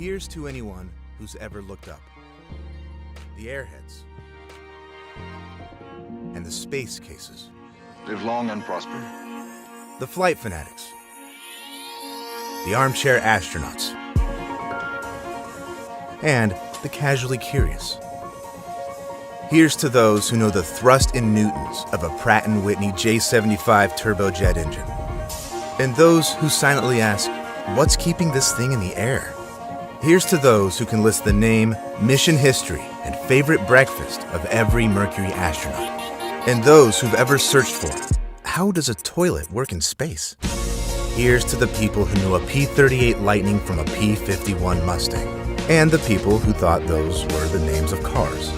Here's to anyone who's ever looked up. The airheads. And the space cases. Live long and prosper. The flight fanatics. The armchair astronauts. And the casually curious. Here's to those who know the thrust in newtons of a Pratt & Whitney J75 turbojet engine. And those who silently ask, what's keeping this thing in the air? Here's to those who can list the name, mission history, and favorite breakfast of every Mercury astronaut. And those who've ever searched for, how does a toilet work in space? Here's to the people who knew a P-38 Lightning from a P-51 Mustang. And the people who thought those were the names of cars.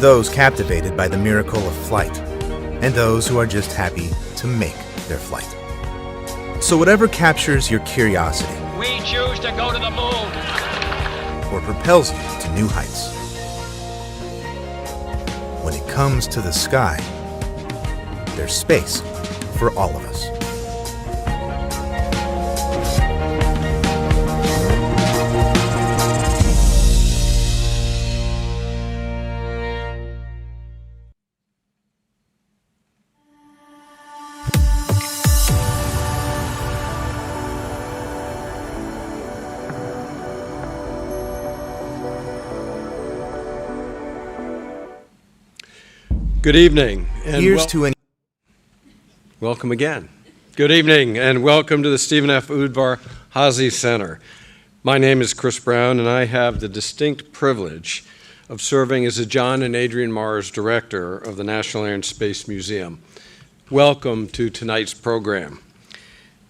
Those captivated by the miracle of flight. And those who are just happy to make their flight. So whatever captures your curiosity. We choose to go to the moon. Or propels you to new heights. When it comes to the sky, there's space for all of us. Good evening. And Here's to any. Welcome again. Good evening and welcome to the Stephen F. Udvar Hazy Center. My name is Chris Brown and I have the distinct privilege of serving as the John and Adrienne Mars Director of the National Air and Space Museum. Welcome to tonight's program.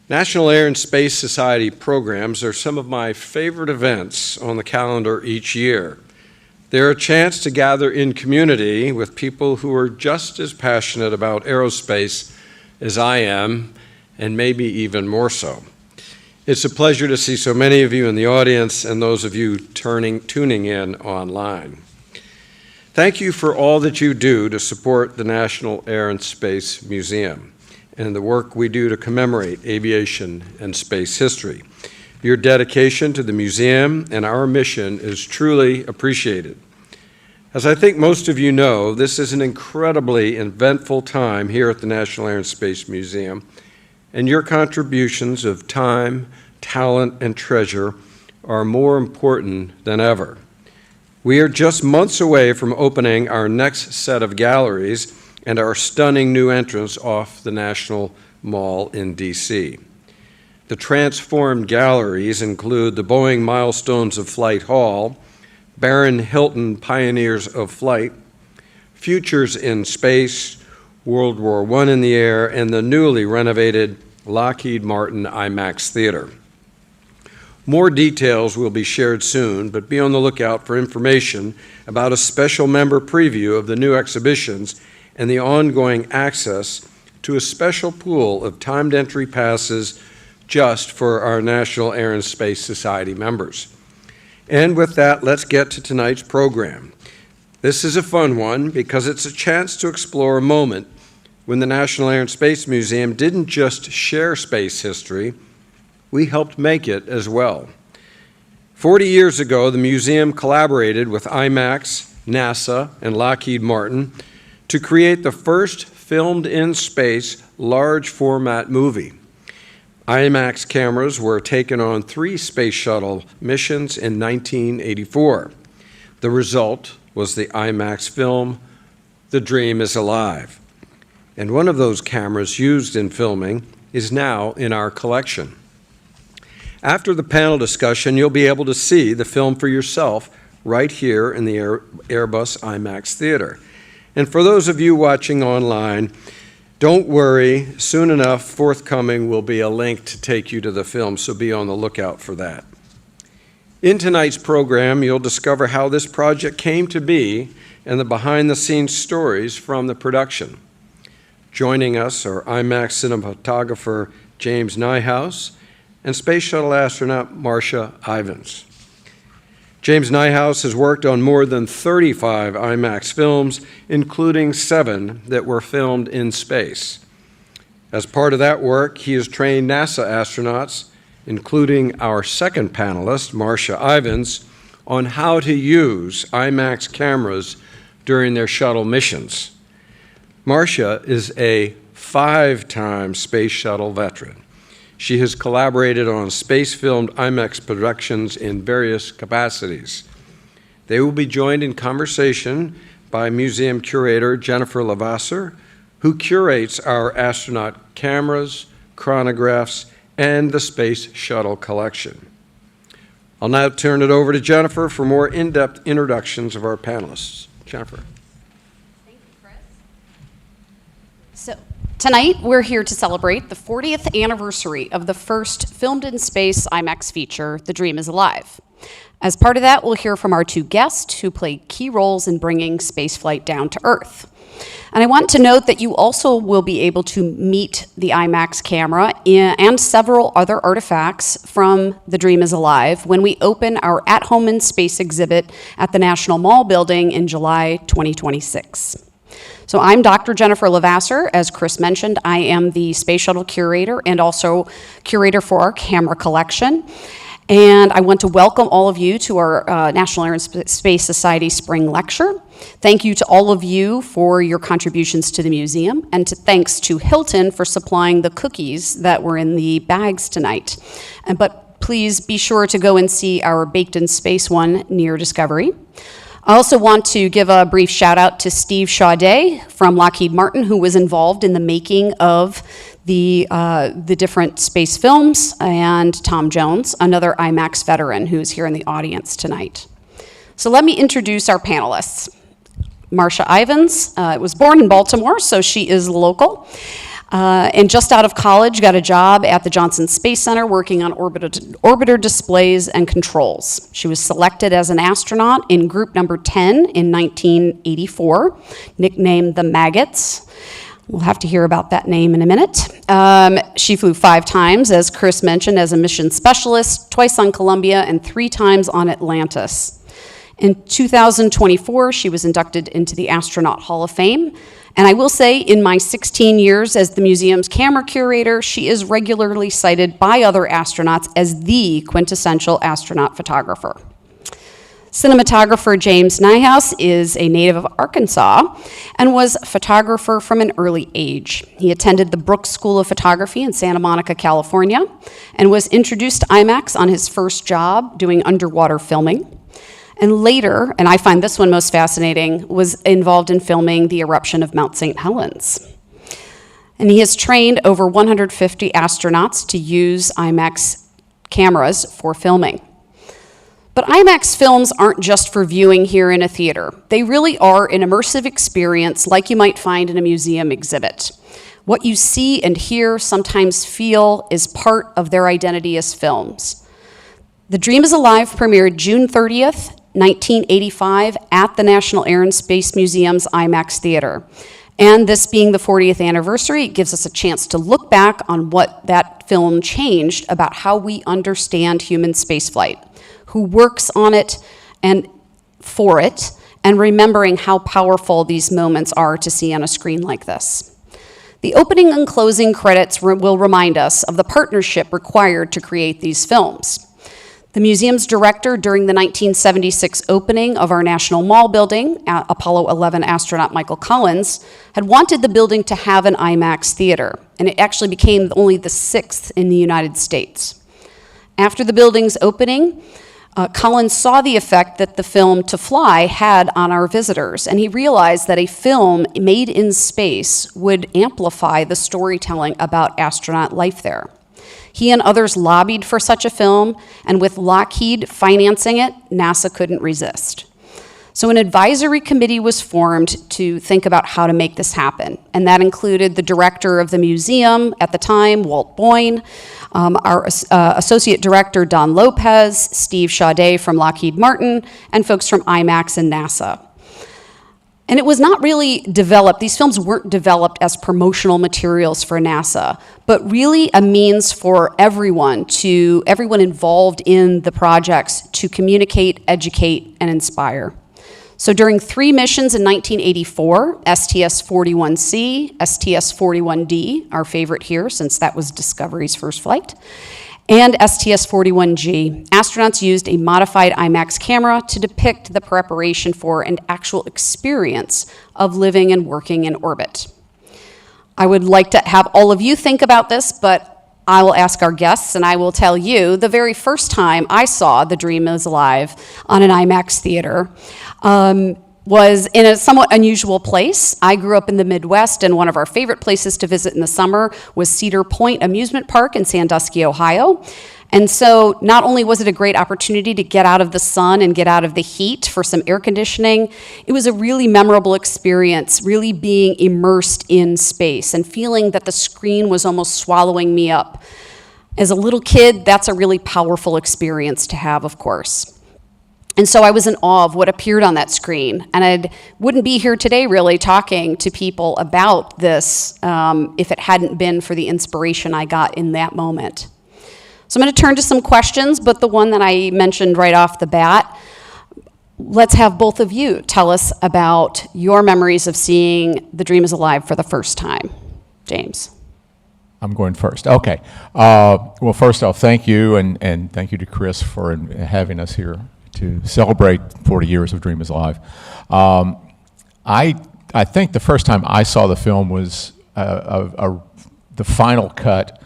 National Air and Space Society programs are some of my favorite events on the calendar each year. They're a chance to gather in community with people who are just as passionate about aerospace as I am, and maybe even more so. It's a pleasure to see so many of you in the audience and those of you tuning in online. Thank you for all that you do to support the National Air and Space Museum and the work we do to commemorate aviation and space history. Your dedication to the museum and our mission is truly appreciated. As I think most of you know, this is an incredibly eventful time here at the National Air and Space Museum, and your contributions of time, talent, and treasure are more important than ever. We are just months away from opening our next set of galleries and our stunning new entrance off the National Mall in DC. The transformed galleries include the Boeing Milestones of Flight Hall, Baron Hilton Pioneers of Flight, Futures in Space, World War I in the Air, and the newly renovated Lockheed Martin IMAX Theater. More details will be shared soon, but be on the lookout for information about a special member preview of the new exhibitions and the ongoing access to a special pool of timed entry passes just for our National Air and Space Society members. And with that, let's get to tonight's program. This is a fun one because it's a chance to explore a moment when the National Air and Space Museum didn't just share space history, we helped make it as well. 40 years ago, the museum collaborated with IMAX, NASA, and Lockheed Martin to create the first filmed in space large format movie. IMAX cameras were taken on 3 Space Shuttle missions in 1984. The result was the IMAX film, The Dream is Alive. And one of those cameras used in filming is now in our collection. After the panel discussion, you'll be able to see the film for yourself right here in the Airbus IMAX Theater. And for those of you watching online, don't worry, soon enough, forthcoming will be a link to take you to the film, so be on the lookout for that. In tonight's program, you'll discover how this project came to be and the behind-the-scenes stories from the production. Joining us are IMAX cinematographer James Neihouse and Space Shuttle astronaut Marsha Ivins. James Neihouse has worked on more than 35 IMAX films, including 7 that were filmed in space. As part of that work, he has trained NASA astronauts including our second panelist, Marsha Ivins, on how to use IMAX cameras during their shuttle missions. Marsha is a 5-time Space Shuttle veteran. She has collaborated on space-filmed IMAX productions in various capacities. They will be joined in conversation by museum curator Jennifer Levasseur, who curates our astronaut cameras, chronographs, and the Space Shuttle collection. I'll now turn it over to Jennifer for more in-depth introductions of our panelists. Jennifer. Thank you, Chris. So, tonight we're here to celebrate the 40th anniversary of the first filmed in space IMAX feature, The Dream is Alive. As part of that, we'll hear from our two guests who played key roles in bringing spaceflight down to Earth. And I want to note that you also will be able to meet the IMAX camera and several other artifacts from The Dream is Alive when we open our At Home in Space exhibit at the National Mall building in July 2026. So I'm Dr. Jennifer Levasseur. As Chris mentioned, I am the Space Shuttle curator and also curator for our camera collection. And I want to welcome all of you to our National Air and Space Society Spring Lecture. Thank you to all of you for your contributions to the museum, and thanks to Hilton for supplying the cookies that were in the bags tonight. But please be sure to go and see our Baked in Space one near Discovery. I also want to give a brief shout out to Steve Chaudet from Lockheed Martin, who was involved in the making of the different space films, and Tom Jones, another IMAX veteran who's here in the audience tonight. So let me introduce our panelists. Marsha Ivins was born in Baltimore, so she is local. And just out of college, got a job at the Johnson Space Center working on orbiter displays and controls. She was selected as an astronaut in group number 10 in 1984, nicknamed the Maggots. We'll have to hear about that name in a minute. She flew 5 times, as Chris mentioned, as a mission specialist, twice on Columbia and 3 times on Atlantis. In 2024, she was inducted into the Astronaut Hall of Fame. And I will say, in my 16 years as the museum's camera curator, she is regularly cited by other astronauts as the quintessential astronaut photographer. Cinematographer James Neihouse is a native of Arkansas and was a photographer from an early age. He attended the Brooks School of Photography in Santa Monica, California, and was introduced to IMAX on his first job doing underwater filming. And later, and I find this one most fascinating, was involved in filming the eruption of Mount St. Helens. And he has trained over 150 astronauts to use IMAX cameras for filming. But IMAX films aren't just for viewing here in a theater. They really are an immersive experience like you might find in a museum exhibit. What you see and hear, sometimes feel, is part of their identity as films. The Dream is Alive premiered June 30th, 1985 at the National Air and Space Museum's IMAX Theater. And this being the 40th anniversary, it gives us a chance to look back on what that film changed about how we understand human spaceflight, who works on it and for it, and remembering how powerful these moments are to see on a screen like this. The opening and closing credits will remind us of the partnership required to create these films. The museum's director during the 1976 opening of our National Mall building, Apollo 11 astronaut Michael Collins, had wanted the building to have an IMAX theater, and it actually became only the 6th in the United States. After the building's opening, Collins saw the effect that the film To Fly had on our visitors, and he realized that a film made in space would amplify the storytelling about astronaut life there. He and others lobbied for such a film, and with Lockheed financing it, NASA couldn't resist. So an advisory committee was formed to think about how to make this happen, and that included the director of the museum at the time, Walt Boyne, our associate director, Don Lopez, Steve Chaudet from Lockheed Martin, and folks from IMAX and NASA. And it was not really developed, these films weren't developed as promotional materials for NASA, but really a means for everyone involved in the projects to communicate, educate, and inspire. So during 3 missions in 1984, STS-41C, STS-41D, our favorite here since that was Discovery's first flight, and STS-41G, astronauts used a modified IMAX camera to depict the preparation for and actual experience of living and working in orbit. I would like to have all of you think about this, but I will ask our guests, and I will tell you, the very first time I saw The Dream is Alive on an IMAX theater was in a somewhat unusual place. I grew up in the Midwest, and one of our favorite places to visit in the summer was Cedar Point Amusement Park in Sandusky, Ohio. And so not only was it a great opportunity to get out of the sun and get out of the heat for some air conditioning, it was a really memorable experience, really being immersed in space and feeling that the screen was almost swallowing me up. As a little kid, that's a really powerful experience to have, of course. And so I was in awe of what appeared on that screen. And I wouldn't be here today really talking to people about this if it hadn't been for the inspiration I got in that moment. So I'm going to turn to some questions, but the one that I mentioned right off the bat, let's have both of you tell us about your memories of seeing The Dream is Alive for the first time. James. I'm going first. Okay. Well, first off, thank you, and thank you to Chris for having us here to celebrate 40 years of Dream is Alive. I think the first time I saw the film was the final cut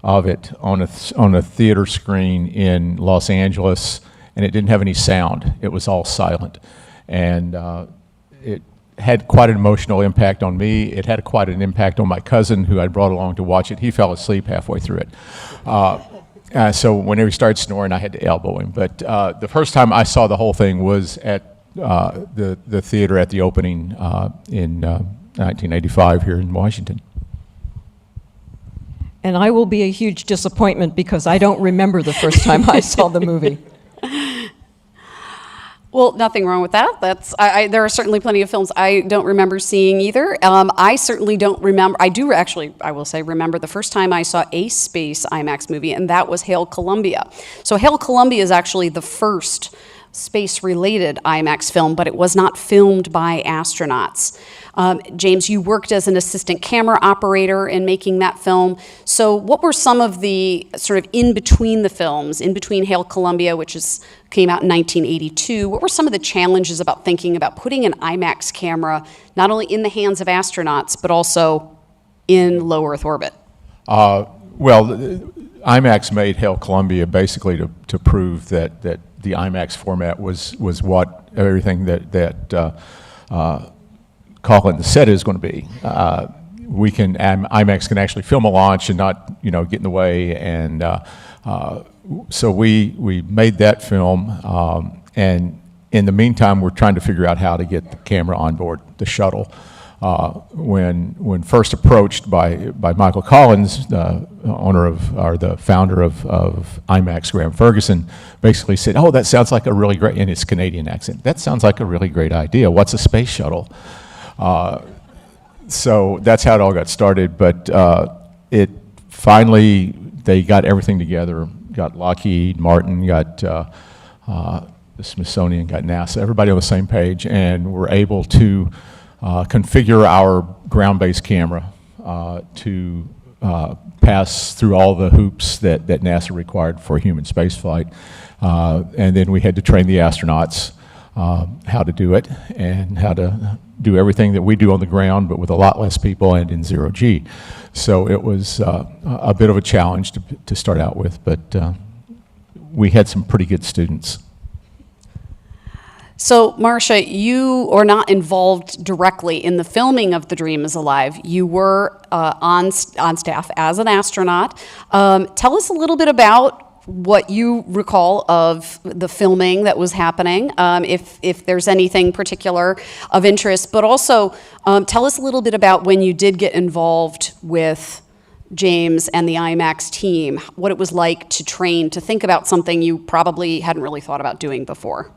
of it on a theater screen in Los Angeles, and it didn't have any sound. It was all silent, and it had quite an emotional impact on me. It had quite an impact on my cousin, who I brought along to watch it. He fell asleep halfway through it. So whenever he started snoring, I had to elbow him. But the first time I saw the whole thing was at the theater at the opening in 1985 here in Washington. And I will be a huge disappointment because I don't remember the first time I saw the movie. Well, nothing wrong with that. There are certainly plenty of films I don't remember seeing either. I certainly don't remember. I do actually, I will say, remember the first time I saw a space IMAX movie, and that was Hail Columbia. So Hail Columbia is actually the first space-related IMAX film, but it was not filmed by astronauts. James, you worked as an assistant camera operator in making that film. So what were some of the sort of in between the films, in between Hail Columbia, which came out in 1982, what were some of the challenges about thinking about putting an IMAX camera not only in the hands of astronauts, but also in low Earth orbit? Well, IMAX made Hail Columbia basically to prove that the IMAX format was what everything that Colin said is going to be. IMAX can actually film a launch and not get in the way, and so we made that film, and in the meantime we're trying to figure out how to get the camera on board the shuttle. When first approached by Michael Collins, the founder of IMAX, Graham Ferguson, basically said, "Oh, that sounds like a really great," in his Canadian accent, "that sounds like a really great idea. What's a space shuttle?" So that's how it all got started. But it finally, they got everything together. Got Lockheed Martin, got the Smithsonian, got NASA, everybody on the same page, and we're able to configure our ground-based camera to pass through all the hoops that NASA required for human spaceflight. And then we had to train the astronauts how to do it and how to do everything that we do on the ground, but with a lot less people and in zero G. So it was a bit of a challenge to start out with, but we had some pretty good students. So, Marsha, you are not involved directly in the filming of The Dream is Alive. You were on staff as an astronaut. Tell us a little bit about what you recall of the filming that was happening, if there's anything particular of interest, but also tell us a little bit about when you did get involved with James and the IMAX team, what it was like to train, to think about something you probably hadn't really thought about doing before.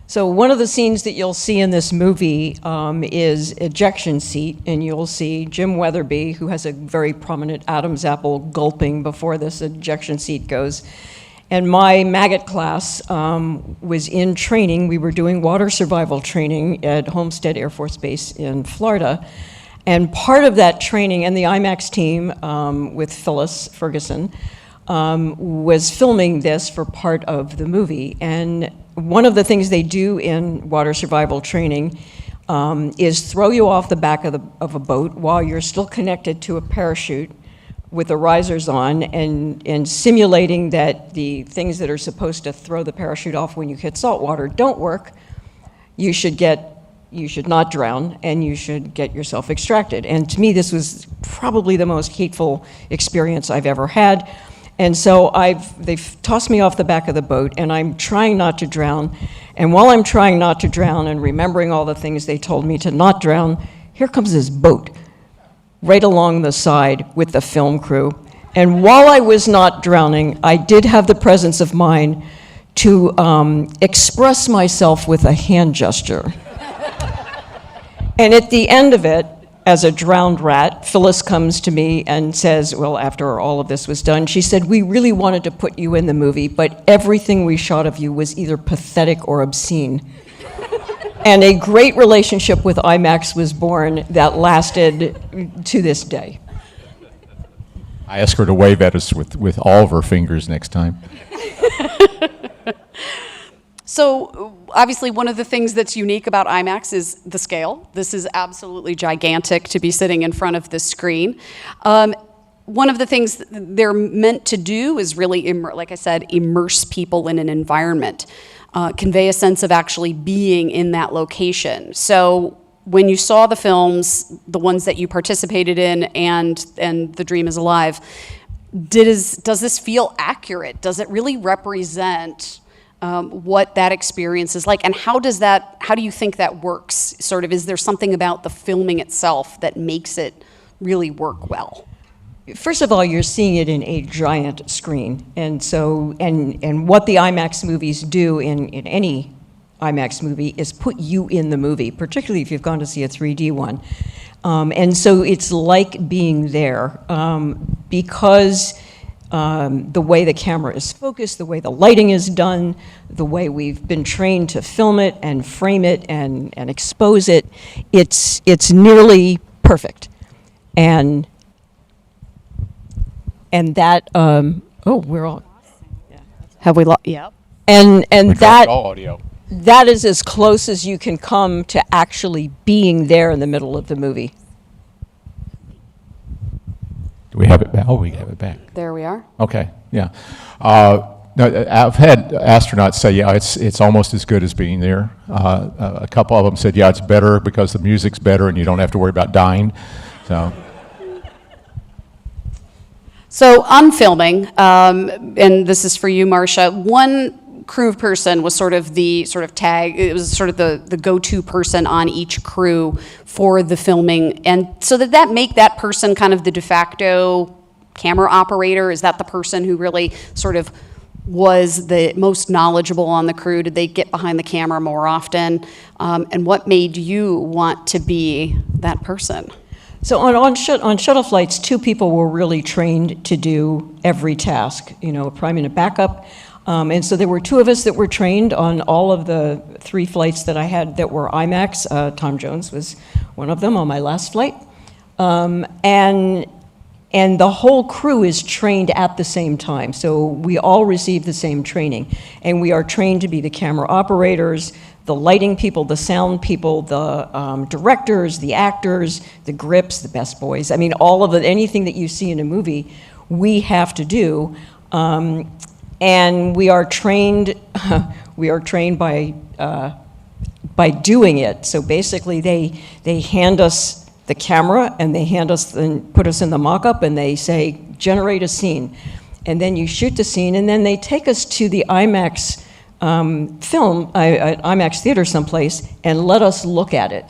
So one of the scenes that you'll see in this movie is ejection seat, and you'll see Jim Weatherby, who has a very prominent Adam's apple, gulping before this ejection seat goes. And my maggot class was in training. We were doing water survival training at Homestead Air Force Base in Florida. And part of that training, and the IMAX team with Phyllis Ferguson, was filming this for part of the movie. And one of the things they do in water survival training is throw you off the back of a boat while you're still connected to a parachute with the risers on, and simulating that the things that are supposed to throw the parachute off when you hit salt water don't work. You should not drown, and you should get yourself extracted. And to me, this was probably the most hateful experience I've ever had. And so they've tossed me off the back of the boat, and I'm trying not to drown. And while I'm trying not to drown and remembering all the things they told me to not drown, here comes this boat right along the side with the film crew. And while I was not drowning, I did have the presence of mind to express myself with a hand gesture. And at the end of it, as a drowned rat, Phyllis comes to me and says, well, after all of this was done, she said, we really wanted to put you in the movie, but everything we shot of you was either pathetic or obscene. And a great relationship with IMAX was born that lasted to this day. I asked her to wave at us with all of her fingers next time. So obviously one of the things that's unique about IMAX is the scale. This is absolutely gigantic to be sitting in front of this screen. One of the things they're meant to do is really, like I said, immerse people in an environment, convey a sense of actually being in that location. So when you saw the films, the ones that you participated in and The Dream is Alive, does this feel accurate? Does it really represent what that experience is like, and how do you think that works? Sort of, is there something about the filming itself that makes it really work well? First of all, you're seeing it in a giant screen, and so and what the IMAX movies do in any IMAX movie is put you in the movie, particularly if you've gone to see a 3D one, and so it's like being there because. The way the camera is focused, the way the lighting is done, the way we've been trained to film it and frame it and expose it, it's nearly perfect. And that, we're all, Have we lost? Yep. and We dropped that, all audio. that is as close as you can come to actually being there in the middle of the movie. Do we have it back? Oh, we have it back. There we are. Okay, yeah. No, I've had astronauts say, yeah, it's almost as good as being there. A couple of them said, yeah, it's better because the music's better and you don't have to worry about dying. So on filming, and this is for you, Marsha, one crew person was sort of the tag, it was sort of the go-to person on each crew for the filming. And so did that make that person kind of the de facto camera operator? Is that the person who really sort of was the most knowledgeable on the crew? Did they get behind the camera more often? And what made you want to be that person? So on shuttle flights, two people were really trained to do every task, a prime and a backup. And so there were two of us that were trained on all of the 3 flights that I had that were IMAX. Tom Jones was one of them on my last flight. And the whole crew is trained at the same time. So we all receive the same training. And we are trained to be the camera operators, the lighting people, the sound people, the directors, the actors, the grips, the best boys. I mean, all of it, anything that you see in a movie, we have to do. And we are trained by doing it. So basically they hand us the camera and they put us in the mock-up and they say, generate a scene. And then you shoot the scene and then they take us to the IMAX IMAX theater someplace and let us look at it.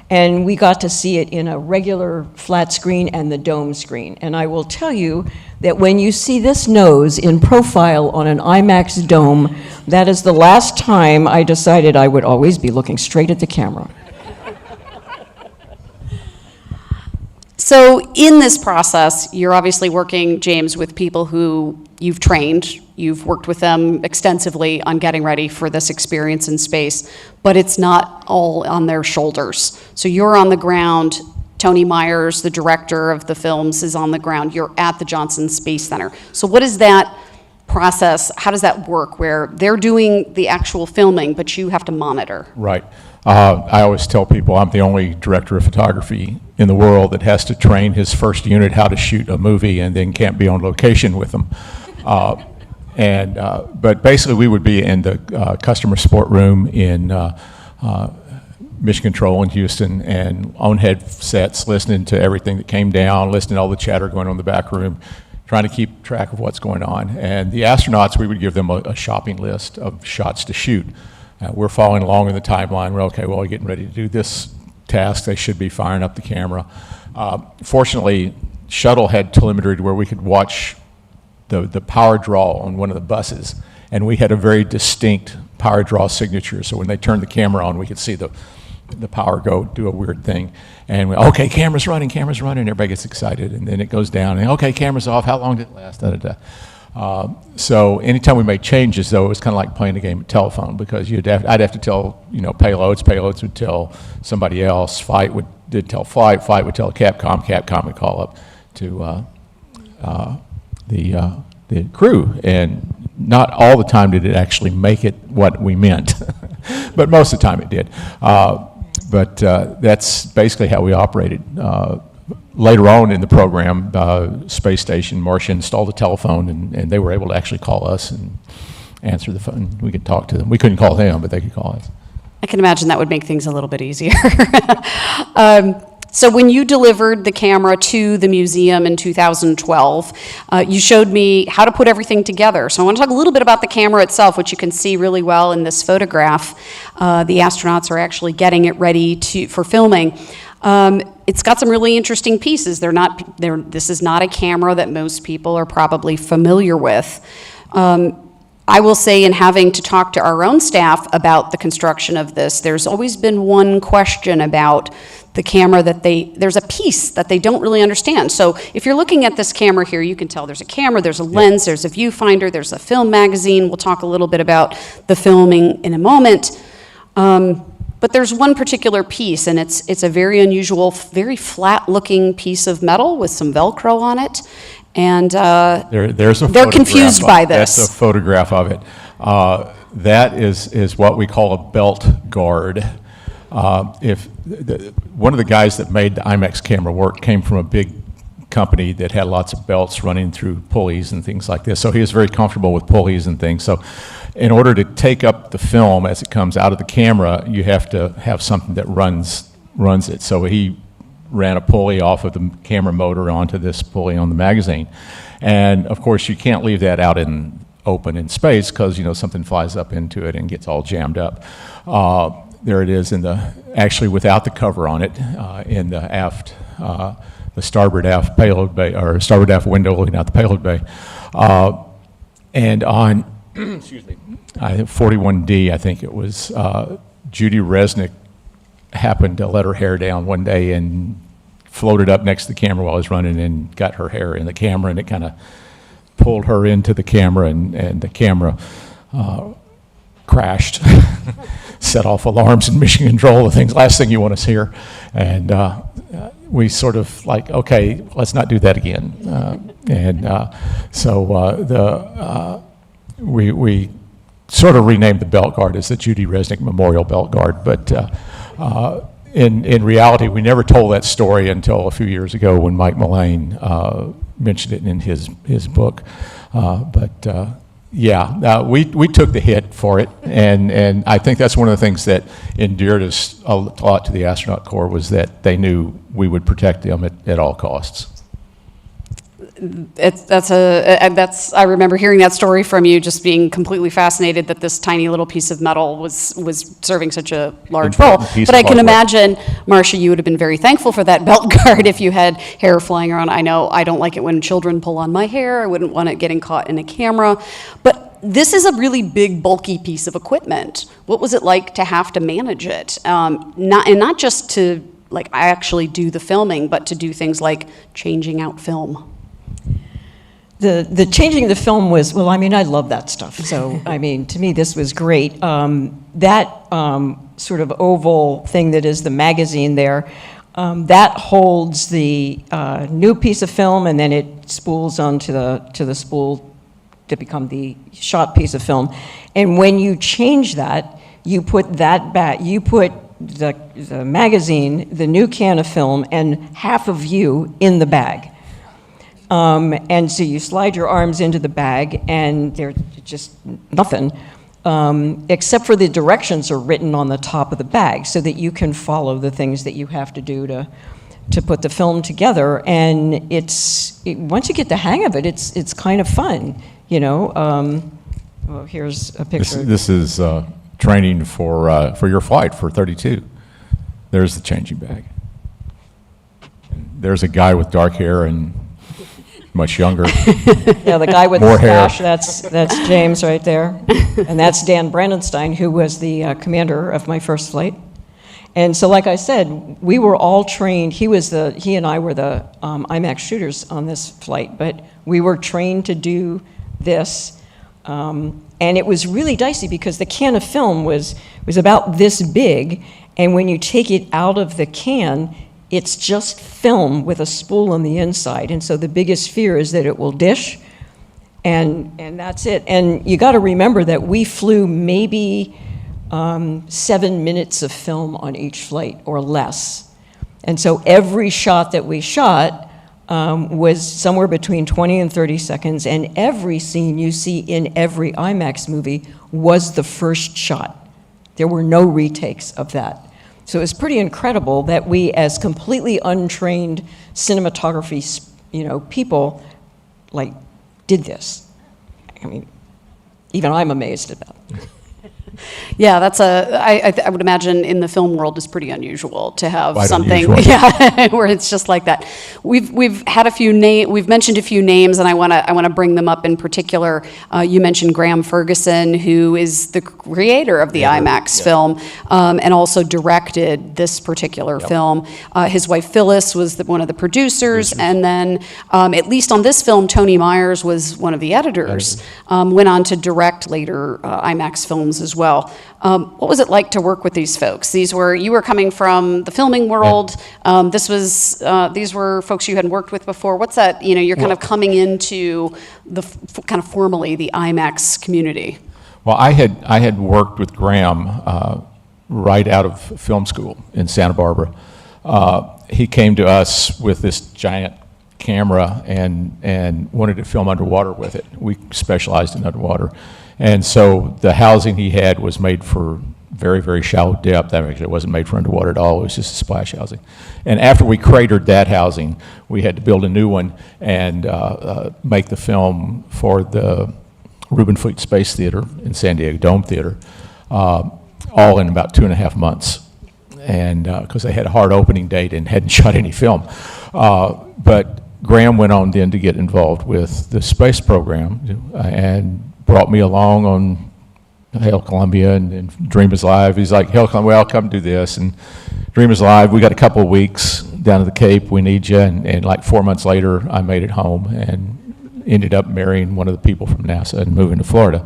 And we got to see it in a regular flat screen and the dome screen. And I will tell you that when you see this nose in profile on an IMAX dome, that is the last time I decided I would always be looking straight at the camera. So in this process, you're obviously working, James, with people who you've trained. You've worked with them extensively on getting ready for this experience in space, but it's not all on their shoulders. So you're on the ground Tony Myers, the director of the films, is on the ground. You're at the Johnson Space Center. So what is that process? How does that work where they're doing the actual filming, but you have to monitor? Right. I always tell people I'm the only director of photography in the world that has to train his first unit how to shoot a movie and then can't be on location with them. But basically we would be in the customer support room in Mission Control in Houston and on headsets, listening to everything that came down, listening to all the chatter going on in the back room, trying to keep track of what's going on. And the astronauts, we would give them a shopping list of shots to shoot. We're following along in the timeline. We're okay, well, we're getting ready to do this task. They should be firing up the camera. Fortunately, Shuttle had telemetry to where we could watch the power draw on one of the buses, and we had a very distinct power draw signature. So when they turned the camera on, we could see the power go do a weird thing. And we, okay, camera's running, everybody gets excited, and then it goes down, and okay, camera's off, how long did it last, da-da-da. So anytime we made changes, though, it was kind of like playing a game of telephone, because I'd have to tell, payloads would tell somebody else, flight would tell flight would tell Capcom would call up to the crew, and not all the time did it actually make it what we meant, but most of the time it did. But that's basically how we operated. Later on in the program, Space Station, Marsha installed a telephone, and they were able to actually call us and answer the phone. We could talk to them. We couldn't call them, but they could call us. I can imagine that would make things a little bit easier. So when you delivered the camera to the museum in 2012, you showed me how to put everything together. So I want to talk a little bit about the camera itself, which you can see really well in this photograph. The astronauts are actually getting it ready for filming. It's got some really interesting pieces. This is not a camera that most people are probably familiar with. I will say, in having to talk to our own staff about the construction of this, there's always been one question about the camera there's a piece that they don't really understand. So if you're looking at this camera here, you can tell there's a camera, there's a lens, there's a viewfinder, there's a film magazine. We'll talk a little bit about the filming in a moment. But there's one particular piece, and it's a very unusual, very flat-looking piece of metal with some Velcro on it. And they're confused by this. That's a photograph of it. That is what we call a belt guard. One of the guys that made the IMAX camera work came from a big company that had lots of belts running through pulleys and things like this. So he was very comfortable with pulleys and things. So in order to take up the film as it comes out of the camera, you have to have something that runs it. So he ran a pulley off of the camera motor onto this pulley on the magazine. And of course you can't leave that out open in space, because something flies up into it and gets all jammed up. There it is actually without the cover on it, in the aft, the starboard aft payload bay, or starboard aft window looking out the payload bay. And on, excuse me, 41D, I think it was, Judy Resnick happened to let her hair down one day and floated up next to the camera while I was running and got her hair in the camera, and it kind of pulled her into the camera, and the camera crashed, set off alarms in Mission Control, the last thing you want to hear. And we sort of like, okay, let's not do that again. We sort of renamed the belt guard as the Judy Resnick Memorial Belt Guard, but in reality, we never told that story until a few years ago when Mike Mullane mentioned it in his book. We took the hit for it, and I think that's one of the things that endeared us a lot to the astronaut corps, was that they knew we would protect them at all costs. I remember hearing that story from you, just being completely fascinated that this tiny little piece of metal was serving such a large role. But I can imagine, Marsha, you would have been very thankful for that belt guard if you had hair flying around. I know I don't like it when children pull on my hair. I wouldn't want it getting caught in a camera. But this is a really big, bulky piece of equipment. What was it like to have to manage it? Not just to actually do the filming, but to do things like changing out film. The changing of the film was, I love that stuff. So, to me, this was great. That sort of oval thing that is the magazine there, That holds the new piece of film, and then it spools onto the spool to become the shot piece of film. And when you change that, you put that back. You put the magazine, the new can of film, and half of you in the bag. And so you slide your arms into the bag, and they're just nothing, except for the directions are written on the top of the bag so that you can follow the things that you have to do to put the film together. And once you get the hang of it, it's kind of fun, you know. Well, here's a picture. This is training for your flight for 32. There's the changing bag. There's a guy with dark hair and much younger. Yeah, the guy with More the hair. stash, that's James right there. And that's Dan Brandenstein, who was the commander of my first flight. And so, like I said, we were all trained. He and I were the IMAX shooters on this flight, but we were trained to do this. And it was really dicey because the can of film was about this big, and when you take it out of the can, it's just film with a spool on the inside. And so the biggest fear is that it will dish, and that's it. And you got to remember that we flew maybe 7 minutes of film on each flight or less. And so every shot that we shot was somewhere between 20 and 30 seconds, and every scene you see in every IMAX movie was the first shot. There were no retakes of that. So it was pretty incredible that we, as completely untrained cinematography, people, did this. I mean, even I'm amazed about it. Yeah, that's I would imagine in the film world is pretty unusual to have Quite something, unusual. yeah, where it's just like that. We've had we've mentioned a few names, and I want to bring them up in particular. You mentioned Graham Ferguson, who is the creator of the IMAX film, and also directed this particular film. His wife Phyllis was one of the producers, and then at least on this film, Tony Myers was one of the editors. Went on to direct later IMAX films as well. What was it like to work with these folks? You were coming from the filming world. These were folks you hadn't worked with before. What's that? You're kind of coming into the kind of formally the IMAX community. Well, I had worked with Graham right out of film school in Santa Barbara. He came to us with this giant camera and wanted to film underwater with it. We specialized in underwater. And so the housing he had was made for very, very shallow depth. Actually, it wasn't made for underwater at all. It was just a splash housing. And after we cratered that housing, we had to build a new one and make the film for the Reuben Fleet Space Theater in San Diego Dome Theater, all in about 2.5 months. And because they had a hard opening date and hadn't shot any film. But Graham went on then to get involved with the space program and brought me along on Hail Columbia and Dream is Live. He's like, Hail Columbia, well, come do this. And Dream is Live, we got a couple of weeks down at the Cape, we need you. And like 4 months later, I made it home and ended up marrying one of the people from NASA and moving to Florida.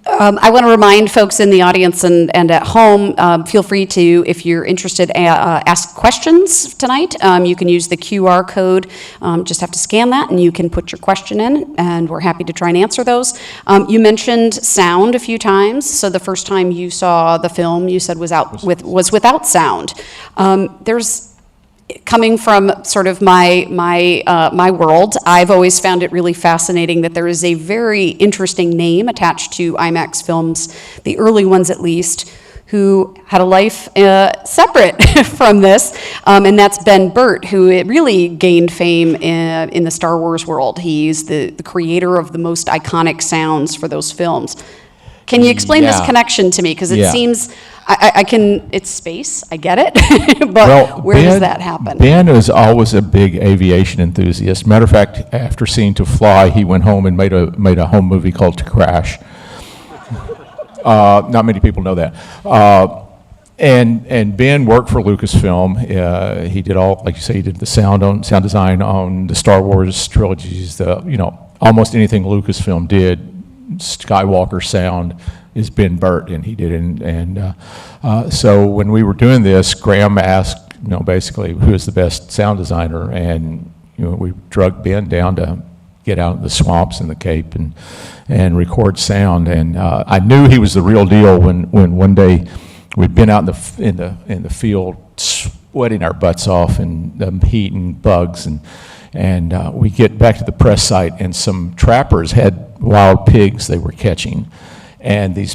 I want to remind folks in the audience and at home, feel free to, if you're interested, ask questions tonight. You can use the QR code. Just have to scan that, and you can put your question in, and we're happy to try and answer those. You mentioned sound a few times. So the first time you saw the film, you said was without sound. Coming from sort of my world, I've always found it really fascinating that there is a very interesting name attached to IMAX films, the early ones at least, who had a life separate from this, and that's Ben Burtt, who really gained fame in the Star Wars world. He's the creator of the most iconic sounds for those films. Can you explain this connection to me? Because it seems, it's space, I get it, but where does that happen? Ben is always a big aviation enthusiast. Matter of fact, after seeing To Fly, he went home and made a home movie called To Crash. Not many people know that. And Ben worked for Lucasfilm. He did all, like you say, he did the sound design on the Star Wars trilogies, almost anything Lucasfilm did. Skywalker sound, is Ben Burt, and he did it. So when we were doing this, Graham asked, basically, who is the best sound designer, and we drug Ben down to get out in the swamps and the Cape and record sound. And I knew he was the real deal when one day we'd been out in the field sweating our butts off and the heat and bugs, and we get back to the press site, and some trappers had wild pigs they were catching. And these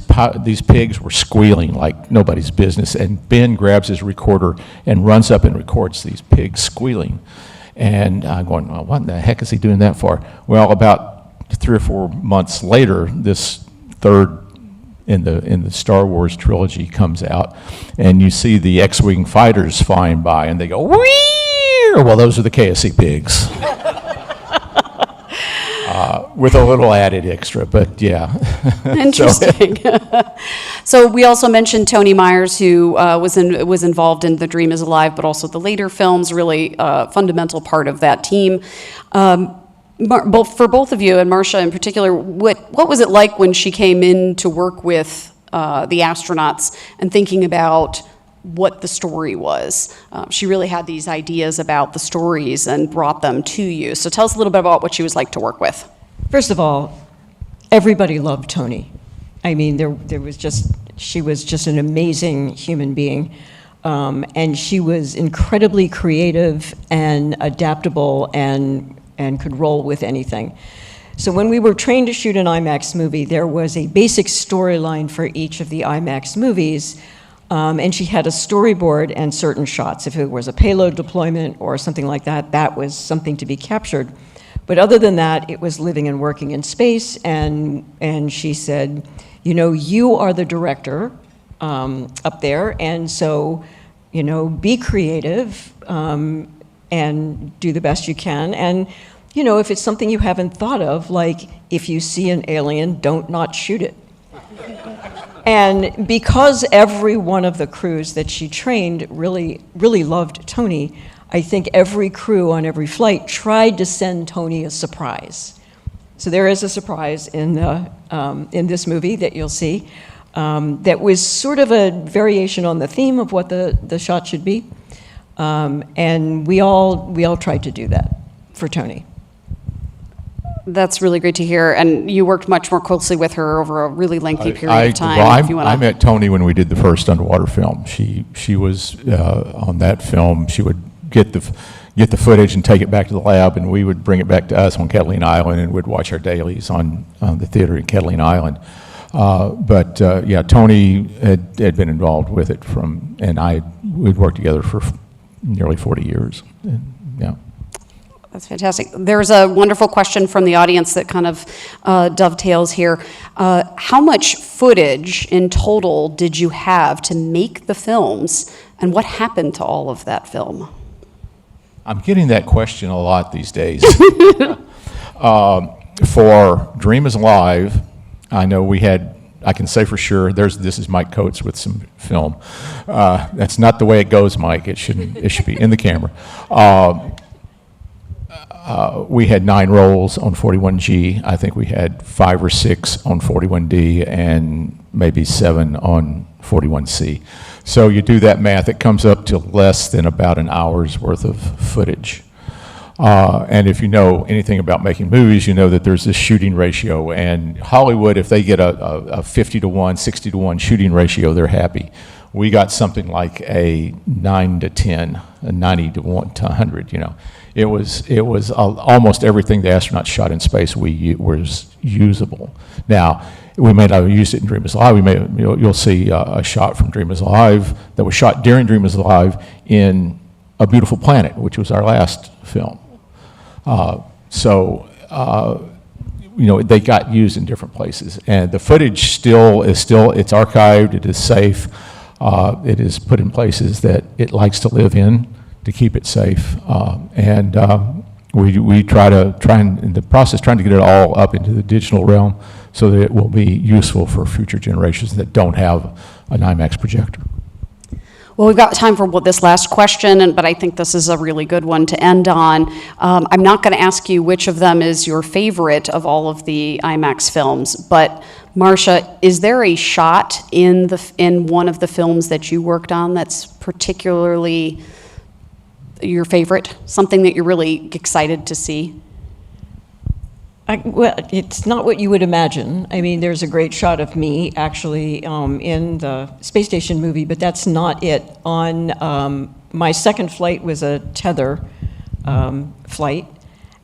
pigs were squealing like nobody's business. And Ben grabs his recorder and runs up and records these pigs squealing. And I'm going, well, what the heck is he doing that for? Well, about 3 or 4 months later, this third in the Star Wars trilogy comes out, and you see the X-Wing fighters flying by, and they go, wee! Well, those are the KSC pigs. With a little added extra, but yeah. Interesting. So we also mentioned Tony Myers, who was involved in The Dream Is Alive, but also the later films, really fundamental part of that team. For both of you, and Marsha in particular, what was it like when she came in to work with the astronauts and thinking about what the story was? She really had these ideas about the stories and brought them to you. So tell us a little bit about what she was like to work with. First of all, everybody loved Tony. I mean, she was just an amazing human being. And she was incredibly creative and adaptable and could roll with anything. So when we were trained to shoot an IMAX movie, there was a basic storyline for each of the IMAX movies. And she had a storyboard and certain shots. If it was a payload deployment or something like that, that was something to be captured. But other than that, it was living and working in space, and she said, you are the director up there, and so, be creative and do the best you can. And, if it's something you haven't thought of, like if you see an alien, don't not shoot it. And because every one of the crews that she trained really, really loved Tony, I think every crew on every flight tried to send Tony a surprise. So there is a surprise in this movie that you'll see that was sort of a variation on the theme of what the shot should be. And we all tried to do that for Tony. That's really great to hear. And you worked much more closely with her over a really lengthy period of time. I met Tony when we did the first underwater film. She was on that film. She would get the footage and take it back to the lab, and we would bring it back to us on Catalina Island, and we'd watch our dailies on the theater in Catalina Island. But Tony had been involved with it we'd worked together for nearly 40 years. Yeah. That's fantastic. There's a wonderful question from the audience that kind of dovetails here. How much footage in total did you have to make the films, and what happened to all of that film? I'm getting that question a lot these days. For Dream Is Alive, I know I can say for sure, this is Mike Coates with some film. That's not the way it goes, Mike. It should be in the camera. We had 9 rolls on 41G. I think we had 5 or 6 on 41D and maybe 7 on 41C. So you do that math, it comes up to less than about an hour's worth of footage. And if you know anything about making movies, you know that there's this shooting ratio. And Hollywood, if they get a 50-to-1, 60-to-1 shooting ratio, they're happy. We got something like a 9-to-10, a 90-to-1 to 100. It was almost everything the astronauts shot in space was usable. Now, we may not have used it in Dream Is Alive. You'll see a shot from Dream Is Alive that was shot during Dream Is Alive in A Beautiful Planet, which was our last film. They got used in different places, and the footage it's archived. It is safe. It is put in places that it likes to live in to keep it safe, we try and in the process trying to get it all up into the digital realm so that it will be useful for future generations that don't have an IMAX projector. Well, we've got time for this last question, but I think this is a really good one to end on. I'm not going to ask you which of them is your favorite of all of the IMAX films, but Marsha, is there a shot in one of the films that you worked on that's particularly your favorite? Something that you're really excited to see? Well, it's not what you would imagine. I mean, there's a great shot of me actually in the space station movie, but that's not it. On my second flight was a tether flight,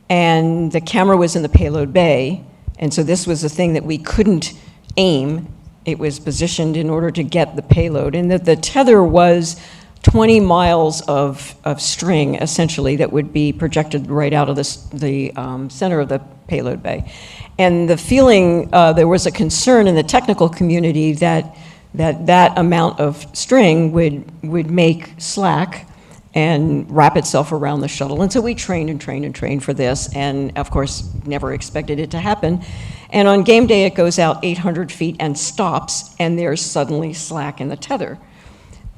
and the camera was in the payload bay, and so this was a thing that we couldn't aim. It was positioned in order to get the payload, and the tether was 20 miles of string, essentially, that would be projected right out of the center of the payload bay. And the feeling, there was a concern in the technical community that amount of string would make slack and wrap itself around the shuttle. And so we trained and trained and trained for this, and of course, never expected it to happen. And on game day, it goes out 800 feet and stops, and there's suddenly slack in the tether.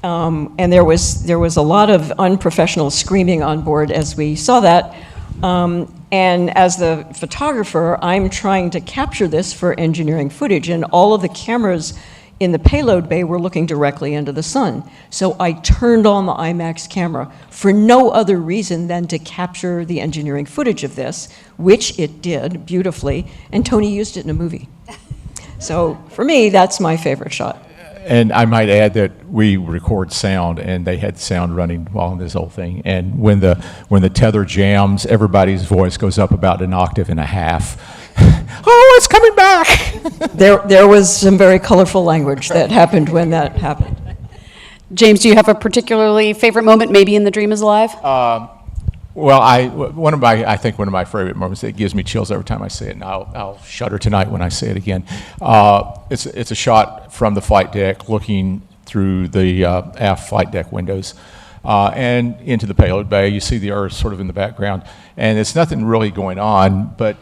And there was a lot of unprofessional screaming on board as we saw that. And as the photographer, I'm trying to capture this for engineering footage, and all of the cameras in the payload bay were looking directly into the sun. So I turned on the IMAX camera for no other reason than to capture the engineering footage of this, which it did beautifully, and Tony used it in a movie. So for me, that's my favorite shot. And I might add that we record sound, and they had sound running while in this whole thing. And when the tether jams, everybody's voice goes up about an octave and a half. Oh, it's coming back! There was some very colorful language that happened when that happened. James, do you have a particularly favorite moment, maybe in The Dream is Alive? Well, I think one of my favorite moments, it gives me chills every time I say it, and I'll shudder tonight when I say it again. It's a shot from the flight deck looking through the aft flight deck windows and into the payload bay. You see the Earth sort of in the background, and it's nothing really going on, but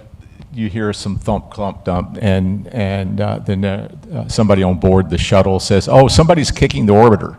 you hear some thump, clump, dump, and then somebody on board the shuttle says, "Oh, somebody's kicking the orbiter."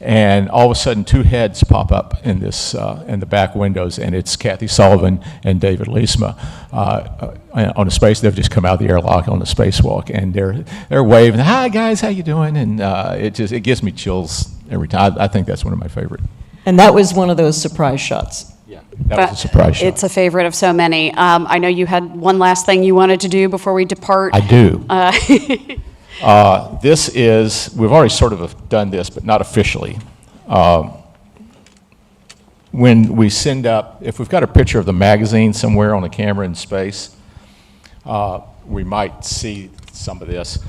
And all of a sudden, two heads pop up in the back windows, and it's Kathy Sullivan and David Leesma on a space. They've just come out of the airlock on the spacewalk, and they're waving, "Hi guys, how you doing?" And it gives me chills every time. I think that's one of my favorite. And that was one of those surprise shots. Yeah, that was a surprise shot. It's a favorite of so many. I know you had one last thing you wanted to do before we depart. I do. This is, we've already sort of done this, but not officially. When we send up, if we've got a picture of the magazine somewhere on a camera in space, we might see some of this.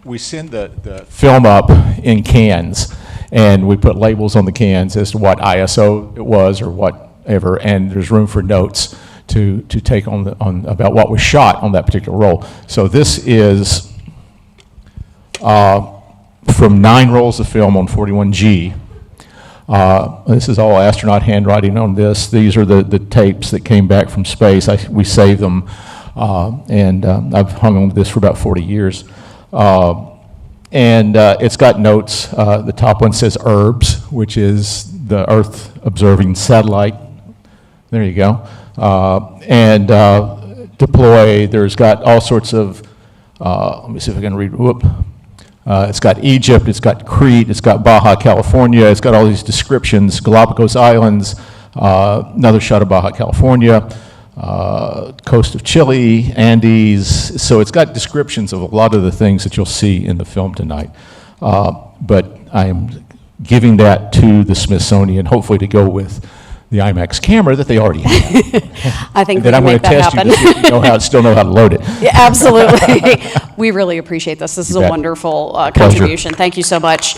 We send the film up in cans, and we put labels on the cans as to what ISO it was or whatever, and there's room for notes to take on about what was shot on that particular roll. So this is from 9 rolls of film on 41G. This is all astronaut handwriting on this. These are the tapes that came back from space. We saved them, and I've hung on to this for about 40 years. And it's got notes. The top one says ERBS, which is the Earth Observing Satellite. There you go. And deploy, there's got all sorts of, let me see if I can read, whoop. It's got Egypt, it's got Crete, it's got Baja California, it's got all these descriptions, Galapagos Islands, another shot of Baja California, coast of Chile, Andes. So it's got descriptions of a lot of the things that you'll see in the film tonight. But I am giving that to the Smithsonian, hopefully to go with the IMAX camera that they already have. I think that I'm going to test happen. you to see if you still know how to load it. Yeah, absolutely. We really appreciate this. This is a bet. wonderful contribution. Thank you so much.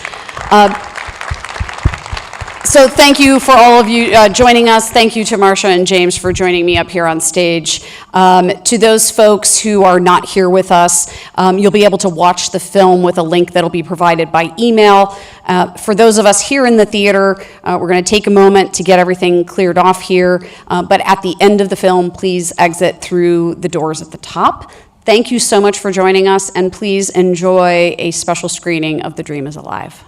So thank you for all of you joining us. Thank you to Marsha and James for joining me up here on stage. To those folks who are not here with us, you'll be able to watch the film with a link that'll be provided by email. For those of us here in the theater, we're going to take a moment to get everything cleared off here. But at the end of the film, please exit through the doors at the top. Thank you so much for joining us, and please enjoy a special screening of The Dream is Alive.